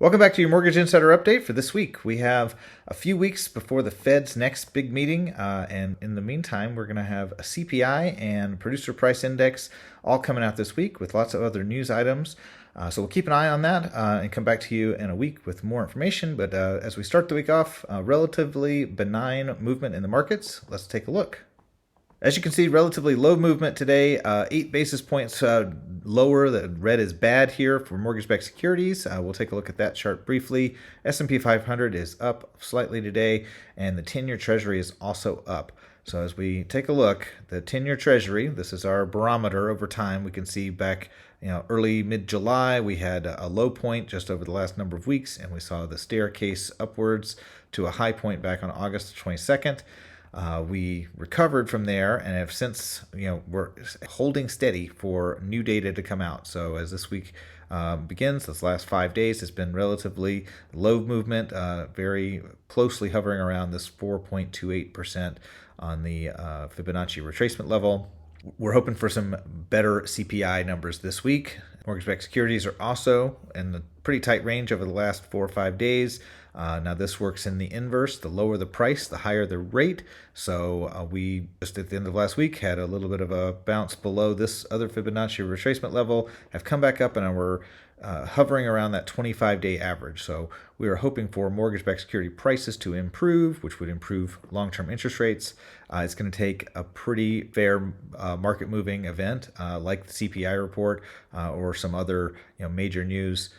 Welcome back to your Mortgage Insider Update for this week. We have a few weeks before the Fed's next big meeting, and in the meantime, we're going to have a CPI and producer price index all coming out this week with lots of other news items. So we'll keep an eye on that and come back to you in a week with more information. But as we start the week off, relatively benign movement in the markets. Let's take a look. As you can see, relatively low movement today, 8 basis points lower. The red is bad here for mortgage-backed securities. We'll take a look at that chart briefly. S&P 500 is up slightly today, and the 10-year Treasury is also up. So as we take a look, the 10-year Treasury, this is our barometer over time. We can see back early mid-July, we had a low point just over the last number of weeks, and we saw the staircase upwards to a high point back on August 22nd. We recovered from there and have since, we're holding steady for new data to come out. So as this week begins, this last 5 days has been relatively low movement, very closely hovering around this 4.28% on the Fibonacci retracement level. We're hoping for some better CPI numbers this week. Mortgage-backed securities are also in a pretty tight range over the last 4 or 5 days. Now this works in the inverse. The lower the price, the higher the rate. So we just at the end of last week had a little bit of a bounce below this other Fibonacci retracement level, have come back up, and we're hovering around that 25-day average. So we are hoping for mortgage-backed security prices to improve, which would improve long-term interest rates. It's going to take a pretty fair market-moving event like the CPI report or some other major news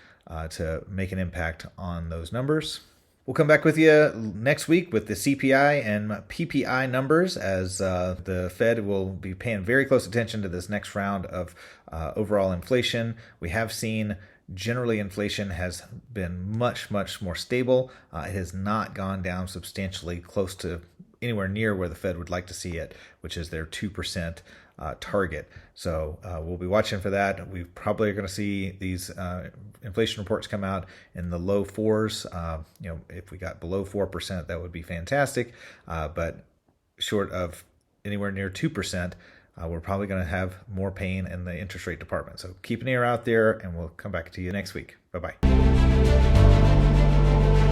to make an impact on those numbers. We'll come back with you next week with the CPI and PPI numbers, as the Fed will be paying very close attention to this next round of overall inflation. We have seen generally inflation has been much more stable. It has not gone down substantially close to anywhere near where the Fed would like to see it, which is their 2% target. So we'll be watching for that. We probably are going to see these inflation reports come out in the low fours. If we got below 4%, that would be fantastic. But short of anywhere near 2%, we're probably going to have more pain in the interest rate department. So keep an ear out there, and we'll come back to you next week. Bye-bye.